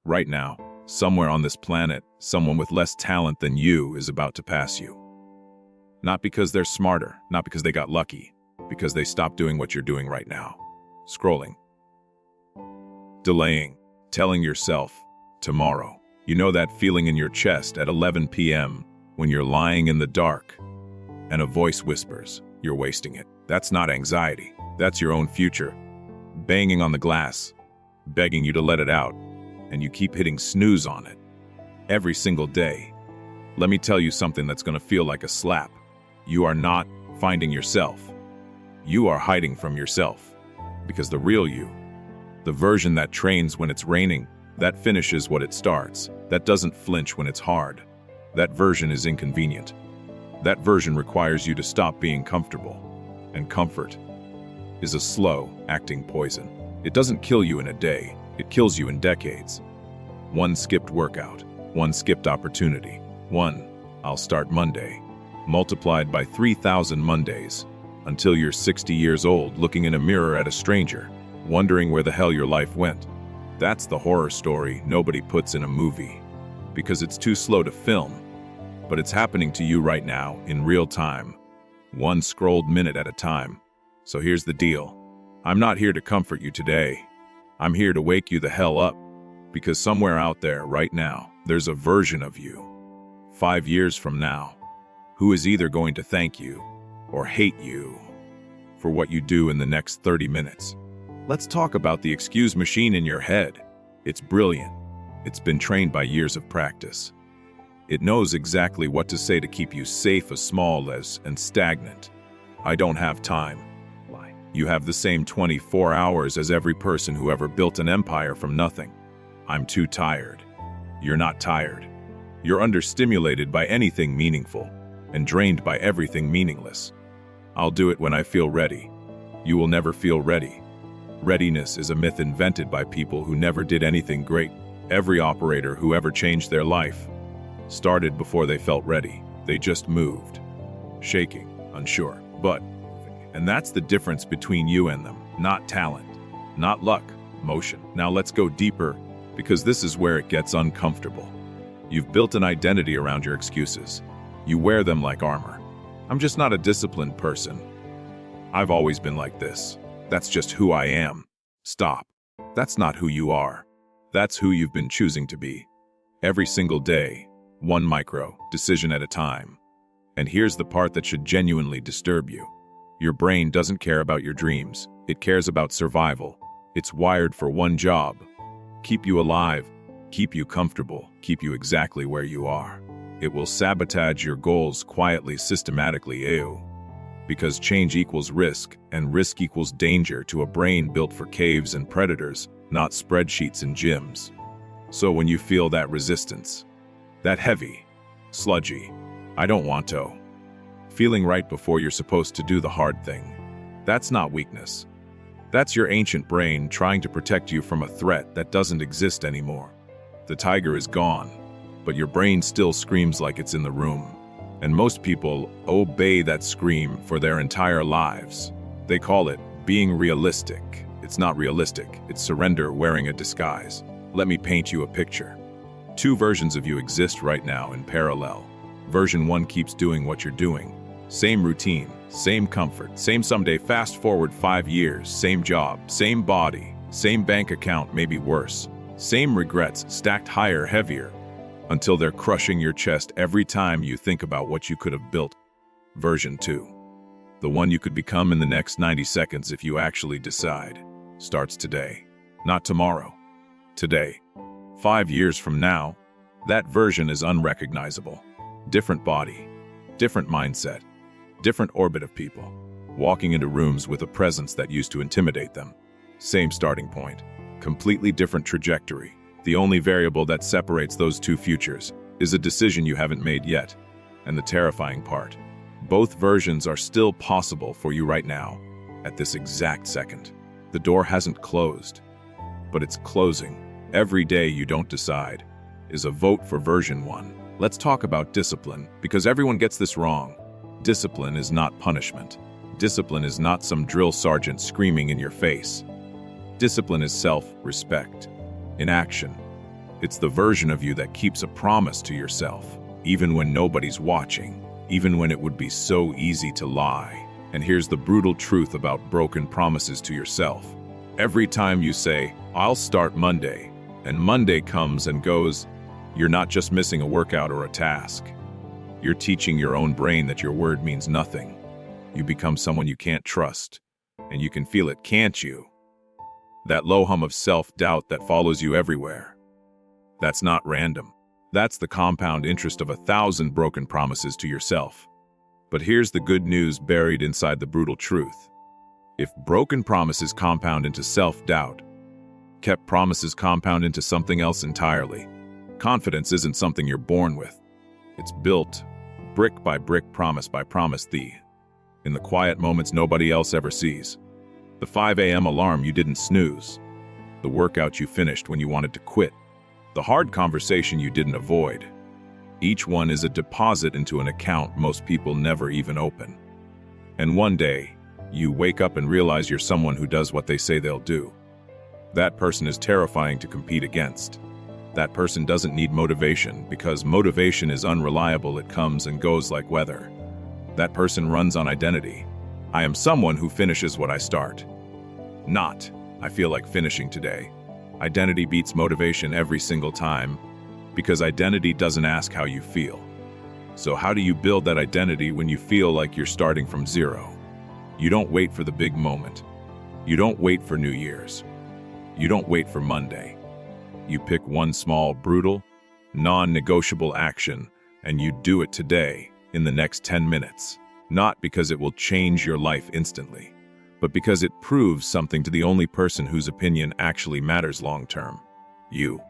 Right now, somewhere on this planet, someone with less talent than you is about to pass you. Not because they're smarter, not because they got lucky, because they stopped doing what you're doing right now. Scrolling. Delaying. Telling yourself, tomorrow. You know that feeling in your chest at 11 p.m. when you're lying in the dark and a voice whispers, you're wasting it. That's not anxiety. That's your own future. Banging on the glass, begging you to let it out, and you keep hitting snooze on it. Every single day. Let me tell you something that's going to feel like a slap. You are not finding yourself. You are hiding from yourself. Because the real you, the version that trains when it's raining, that finishes what it starts, that doesn't flinch when it's hard, that version is inconvenient. That version requires you to stop being comfortable. And comfort is a slow-acting poison. It doesn't kill you in a day, it kills you in decades. One skipped workout, one skipped opportunity, one "I'll start Monday," multiplied by 3,000 Mondays, until you're 60 years old looking in a mirror at a stranger, wondering where the hell your life went. That's the horror story nobody puts in a movie, because it's too slow to film. But it's happening to you right now, in real time, one scrolled minute at a time. So here's the deal. I'm not here to comfort you today. I'm here to wake you the hell up, because somewhere out there right now, there's a version of you, 5 years from now, who is either going to thank you or hate you for what you do in the next 30 minutes. Let's talk about the excuse machine in your head. It's brilliant. It's been trained by years of practice. It knows exactly what to say to keep you safe as small as and stagnant. I don't have time. Lie. You have the same 24 hours as every person who ever built an empire from nothing. I'm too tired. You're not tired. You're understimulated by anything meaningful and drained by everything meaningless. I'll do it when I feel ready. You will never feel ready. Readiness is a myth invented by people who never did anything great. Every operator who ever changed their life started before they felt ready. They just moved, shaking, unsure, but. And that's the difference between you and them. Not talent, not luck, motion. Now let's go deeper, because this is where it gets uncomfortable. You've built an identity around your excuses. You wear them like armor. I'm just not a disciplined person. I've always been like this. That's just who I am. Stop. That's not who you are. That's who you've been choosing to be. Every single day, one micro decision at a time. And here's the part that should genuinely disturb you. Your brain doesn't care about your dreams. It cares about survival. It's wired for one job: keep you alive, keep you comfortable, keep you exactly where you are. It will sabotage your goals quietly, systematically. Because change equals risk, and risk equals danger to a brain built for caves and predators, not spreadsheets and gyms. So when you feel that resistance, that heavy, sludgy, I don't want to, feeling right before you're supposed to do the hard thing, that's not weakness. That's your ancient brain trying to protect you from a threat that doesn't exist anymore. The tiger is gone, but your brain still screams like it's in the room. And most people obey that scream for their entire lives. They call it being realistic. It's not realistic. It's surrender wearing a disguise. Let me paint you a picture. Two versions of you exist right now in parallel. Version 1 keeps doing what you're doing. Same routine, same comfort, same someday. Fast forward 5 years, same job, same body, same bank account, maybe worse. Same regrets stacked higher, heavier, until they're crushing your chest every time you think about what you could have built. Version 2, the one you could become in the next 90 seconds if you actually decide, starts today. Not tomorrow. Today. 5 years from now, that version is unrecognizable. Different body, different mindset, different orbit of people, walking into rooms with a presence that used to intimidate them. Same starting point, completely different trajectory. The only variable that separates those two futures is a decision you haven't made yet. And the terrifying part, both versions are still possible for you right now, at this exact second. The door hasn't closed, but it's closing. Every day you don't decide is a vote for version 1. Let's talk about discipline, because everyone gets this wrong. Discipline is not punishment. Discipline is not some drill sergeant screaming in your face. Discipline is self-respect in action. It's the version of you that keeps a promise to yourself, even when nobody's watching, even when it would be so easy to lie. And here's the brutal truth about broken promises to yourself. Every time you say, "I'll start Monday," and Monday comes and goes, you're not just missing a workout or a task. You're teaching your own brain that your word means nothing. You become someone you can't trust, and you can feel it, can't you? That low hum of self-doubt that follows you everywhere. That's not random. That's the compound interest of 1,000 broken promises to yourself. But here's the good news buried inside the brutal truth. If broken promises compound into self-doubt, kept promises compound into something else entirely. Confidence isn't something you're born with. It's built, brick by brick, promise by promise, in the quiet moments nobody else ever sees. The 5 a.m. alarm you didn't snooze. The workout you finished when you wanted to quit. The hard conversation you didn't avoid. Each one is a deposit into an account most people never even open. And one day, you wake up and realize you're someone who does what they say they'll do. That person is terrifying to compete against. That person doesn't need motivation because motivation is unreliable. It comes and goes like weather. That person runs on identity. I am someone who finishes what I start. Not, I feel like finishing today. Identity beats motivation every single time because identity doesn't ask how you feel. So how do you build that identity when you feel like you're starting from zero? You don't wait for the big moment. You don't wait for New Year's. You don't wait for Monday. You pick one small, brutal, non-negotiable action, and you do it today, in the next 10 minutes. Not because it will change your life instantly, but because it proves something to the only person whose opinion actually matters long-term. You.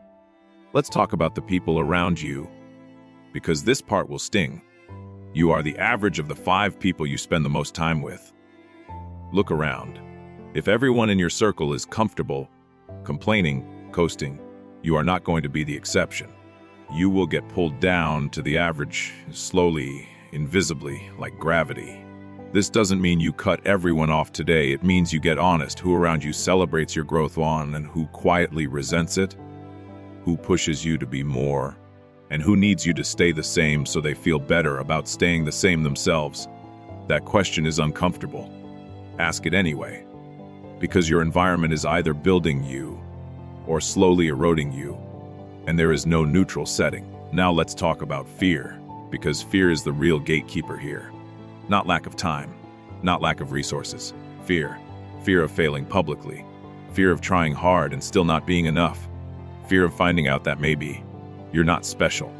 Let's talk about the people around you, because this part will sting. You are the average of the 5 people you spend the most time with. Look around. If everyone in your circle is comfortable, complaining, coasting, you are not going to be the exception. You will get pulled down to the average, slowly, invisibly, like gravity. This doesn't mean you cut everyone off today. It means you get honest who around you celebrates your growth on and who quietly resents it, who pushes you to be more, and who needs you to stay the same so they feel better about staying the same themselves. That question is uncomfortable. Ask it anyway, because your environment is either building you or slowly eroding you, and there is no neutral setting. Now let's talk about fear, because fear is the real gatekeeper here. Not lack of time, not lack of resources. Fear. Fear of failing publicly. Fear of trying hard and still not being enough. Fear of finding out that maybe you're not special.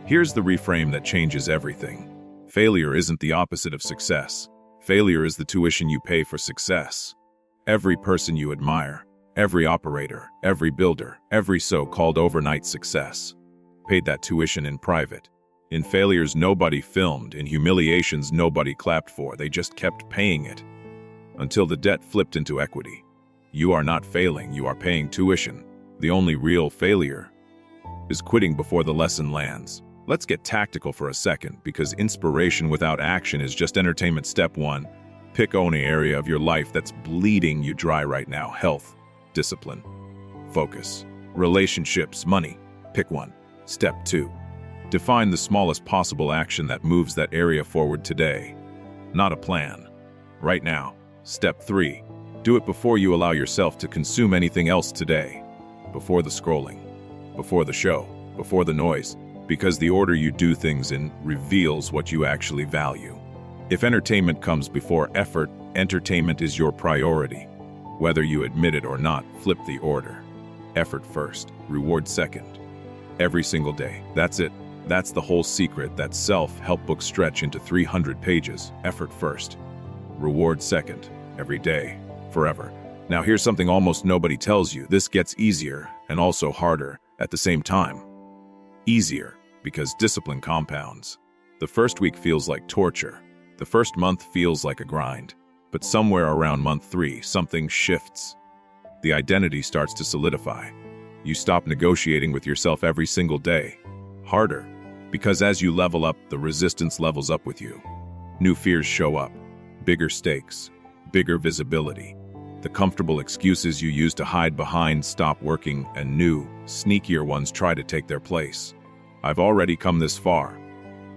Here's the reframe that changes everything. Failure isn't the opposite of success. Failure is the tuition you pay for success. Every person you admire, every operator, every builder, every so-called overnight success paid that tuition in private. In failures nobody filmed, in humiliations nobody clapped for, they just kept paying it. Until the debt flipped into equity. You are not failing, you are paying tuition. The only real failure is quitting before the lesson lands. Let's get tactical for a second, because inspiration without action is just entertainment. Step 1. Pick only area of your life that's bleeding you dry right now. Health, discipline, focus, relationships, money. Pick one. Step 2. Define the smallest possible action that moves that area forward today. Not a plan. Right now. Step 3. Do it before you allow yourself to consume anything else today. Before the scrolling, before the show, before the noise, because the order you do things in reveals what you actually value. If entertainment comes before effort, entertainment is your priority. Whether you admit it or not, flip the order. Effort first, reward second. Every single day. That's it. That's the whole secret that self-help books stretch into 300 pages. Effort first, reward second. Every day, forever. Now here's something almost nobody tells you. This gets easier and also harder at the same time. Easier, because discipline compounds. The first week feels like torture. The first month feels like a grind. But somewhere around month 3, something shifts. The identity starts to solidify. You stop negotiating with yourself every single day. Harder, because as you level up, the resistance levels up with you. New fears show up. Bigger stakes. Bigger visibility. The comfortable excuses you use to hide behind stop working, and new, sneakier ones try to take their place. I've already come this far.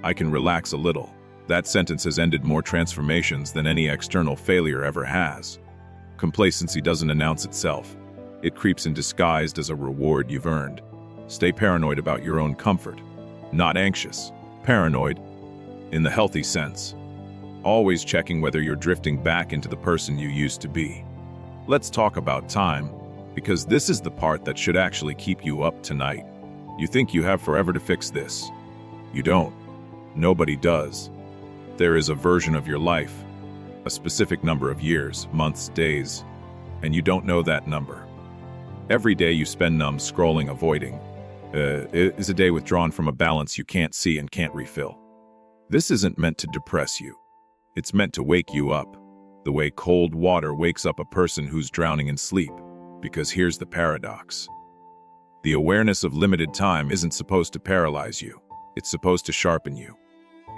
I can relax a little. That sentence has ended more transformations than any external failure ever has. Complacency doesn't announce itself. It creeps in disguised as a reward you've earned. Stay paranoid about your own comfort. Not anxious. Paranoid, in the healthy sense. Always checking whether you're drifting back into the person you used to be. Let's talk about time, because this is the part that should actually keep you up tonight. You think you have forever to fix this. You don't. Nobody does. There is a version of your life, a specific number of years, months, days, and you don't know that number. Every day you spend numb scrolling, avoiding, is a day withdrawn from a balance you can't see and can't refill. This isn't meant to depress you. It's meant to wake you up, the way cold water wakes up a person who's drowning in sleep. Because here's the paradox. The awareness of limited time isn't supposed to paralyze you. It's supposed to sharpen you.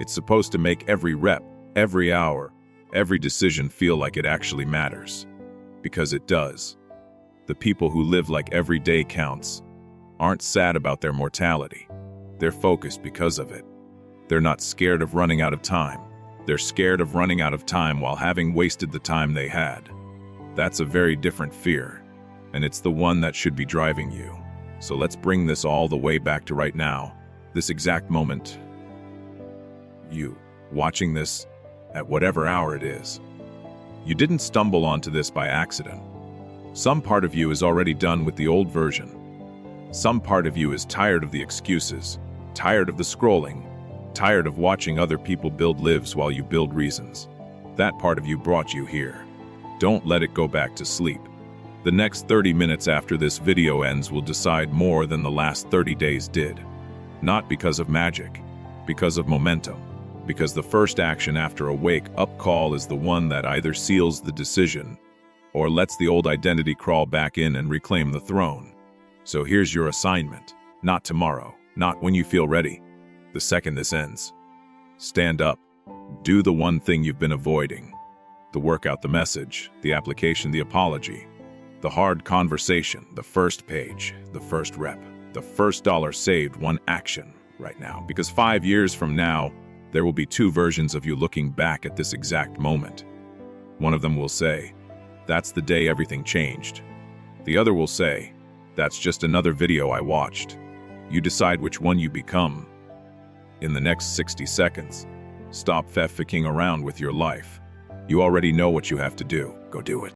It's supposed to make every rep, every hour, every decision feel like it actually matters. Because it does. The people who live like every day counts aren't sad about their mortality. They're focused because of it. They're not scared of running out of time. They're scared of running out of time while having wasted the time they had. That's a very different fear, and it's the one that should be driving you. So let's bring this all the way back to right now, this exact moment. You, watching this at whatever hour it is. You didn't stumble onto this by accident. Some part of you is already done with the old version. Some part of you is tired of the excuses, tired of the scrolling, tired of watching other people build lives while you build reasons. That part of you brought you here. Don't let it go back to sleep. The next 30 minutes after this video ends will decide more than the last 30 days did. Not because of magic, because of momentum. Because the first action after a wake-up call is the one that either seals the decision or lets the old identity crawl back in and reclaim the throne. So here's your assignment. Not tomorrow, not when you feel ready. The second this ends. Stand up. Do the one thing you've been avoiding. The workout, the message, the application, the apology, the hard conversation, the first page, the first rep, the first dollar saved, one action right now. Because 5 years from now, there will be two versions of you looking back at this exact moment. One of them will say, "That's the day everything changed." The other will say, "That's just another video I watched." You decide which one you become. In the next 60 seconds, stop fucking around with your life. You already know what you have to do. Go do it.